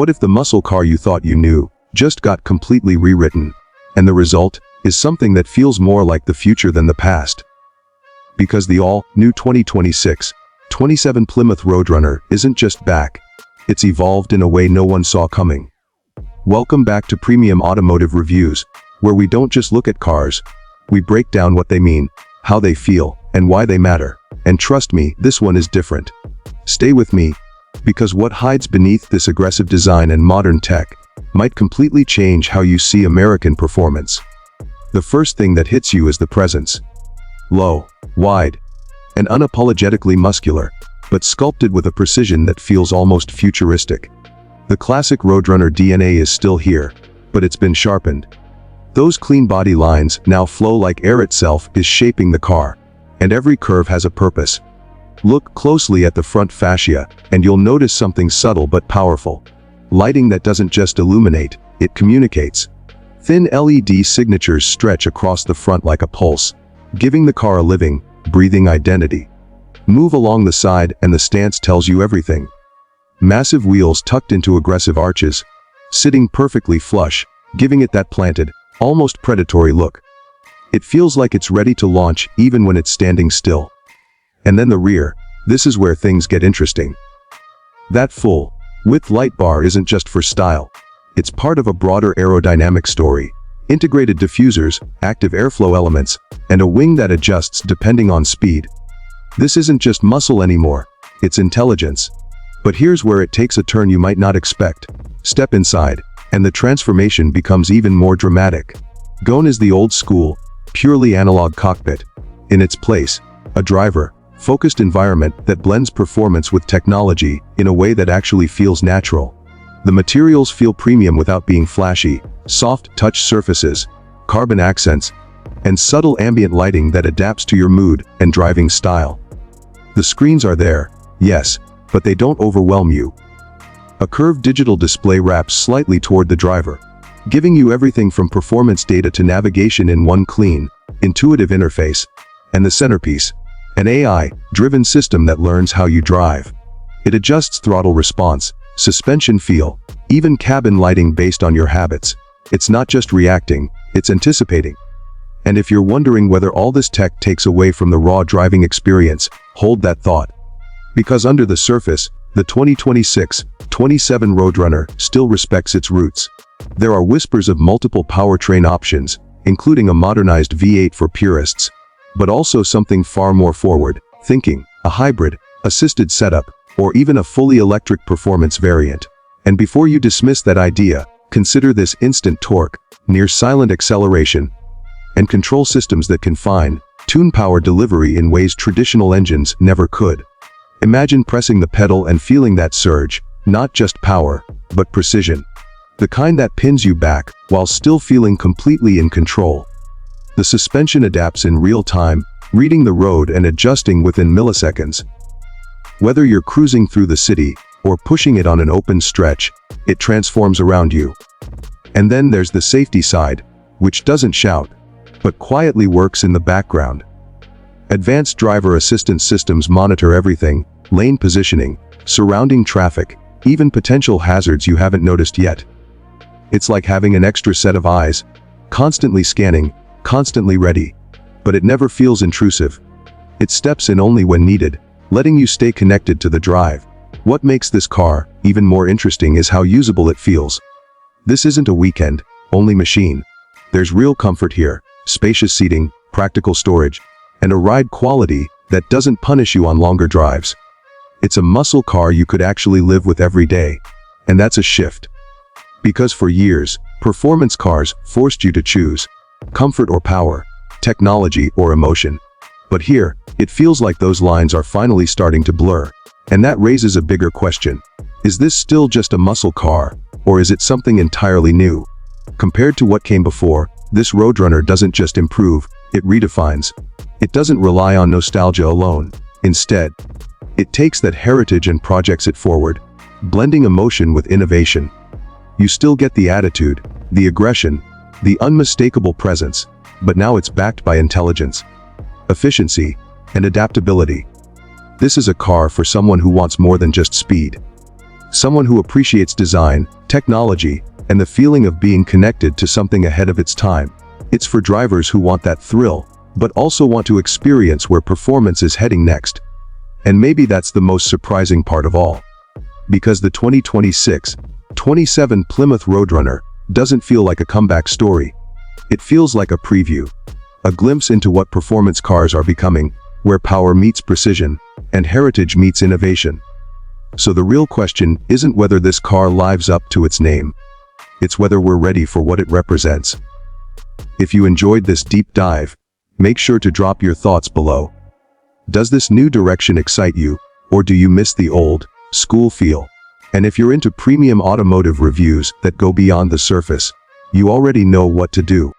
What if the muscle car you thought you knew just got completely rewritten, and the result is something that feels more like the future than the past? Because the all-new 2026 27 Plymouth Roadrunner isn't just back, it's evolved in a way no one saw coming. Welcome back to Premium Automotive Reviews, where we don't just look at cars, we break down what they mean, how they feel, and why they matter. And trust me, this one is different. Stay with me, because what hides beneath this aggressive design and modern tech might completely change how you see American performance. The first thing that hits you is the presence. Low, wide, and unapologetically muscular, but sculpted with a precision that feels almost futuristic. The classic Roadrunner DNA is still here, but it's been sharpened. Those clean body lines now flow like air itself is shaping the car, and every curve has a purpose. Look closely at the front fascia, and you'll notice something subtle but powerful. Lighting that doesn't just illuminate, it communicates. Thin LED signatures stretch across the front like a pulse, giving the car a living, breathing identity. Move along the side and the stance tells you everything. Massive wheels tucked into aggressive arches, sitting perfectly flush, giving it that planted, almost predatory look. It feels like it's ready to launch even when it's standing still. And then the rear, this is where things get interesting. That full width light bar isn't just for style. It's part of a broader aerodynamic story. Integrated diffusers, active airflow elements, and a wing that adjusts depending on speed. This isn't just muscle anymore, it's intelligence. But here's where it takes a turn you might not expect. Step inside, and the transformation becomes even more dramatic. Gone is the old school, purely analog cockpit. In its place, a driver-focused environment that blends performance with technology in a way that actually feels natural. The materials feel premium without being flashy, soft touch surfaces, carbon accents, and subtle ambient lighting that adapts to your mood and driving style. The screens are there, yes, but they don't overwhelm you. A curved digital display wraps slightly toward the driver, giving you everything from performance data to navigation in one clean, intuitive interface. And the centerpiece, an AI-driven system that learns how you drive. It adjusts throttle response, suspension feel, even cabin lighting based on your habits. It's not just reacting, it's anticipating. And if you're wondering whether all this tech takes away from the raw driving experience, hold that thought. Because under the surface, the 2026 27 Roadrunner still respects its roots. There are whispers of multiple powertrain options, including a modernized V8 for purists, but also something far more forward-thinking, a hybrid, assisted setup, or even a fully electric performance variant. And before you dismiss that idea, consider this: instant torque, near-silent acceleration, and control systems that can fine-tune power delivery in ways traditional engines never could. Imagine pressing the pedal and feeling that surge, not just power, but precision. The kind that pins you back while still feeling completely in control. The suspension adapts in real time, reading the road and adjusting within milliseconds. Whether you're cruising through the city or pushing it on an open stretch, it transforms around you. And then there's the safety side, which doesn't shout, but quietly works in the background. Advanced driver assistance systems monitor everything: lane positioning, surrounding traffic, even potential hazards you haven't noticed yet. It's like having an extra set of eyes, constantly scanning, constantly ready. But it never feels intrusive. It steps in only when needed, letting you stay connected to the drive. What makes this car even more interesting is how usable it feels. This isn't a weekend-only machine. There's real comfort here, spacious seating, practical storage, and a ride quality that doesn't punish you on longer drives. It's a muscle car you could actually live with every day. And that's a shift. Because for years, performance cars forced you to choose comfort or power, technology or emotion. But here, it feels like those lines are finally starting to blur. And that raises a bigger question. Is this still just a muscle car, or is it something entirely new? Compared to what came before, this Roadrunner doesn't just improve, it redefines. It doesn't rely on nostalgia alone. Instead, it takes that heritage and projects it forward, blending emotion with innovation. You still get the attitude, the aggression, the unmistakable presence, but now it's backed by intelligence, efficiency, and adaptability. This is a car for someone who wants more than just speed. someone who appreciates design, technology, and the feeling of being connected to something ahead of its time. It's for drivers who want that thrill, but also want to experience where performance is heading next. And maybe that's the most surprising part of all. Because the 2026-27 Plymouth Roadrunner doesn't feel like a comeback story. It feels like a preview, a glimpse into what performance cars are becoming, where power meets precision, and heritage meets innovation. So the real question isn't whether this car lives up to its name. It's whether we're ready for what it represents. If you enjoyed this deep dive, make sure to drop your thoughts below. Does this new direction excite you, or do you miss the old, school feel? And if you're into premium automotive reviews that go beyond the surface, you already know what to do.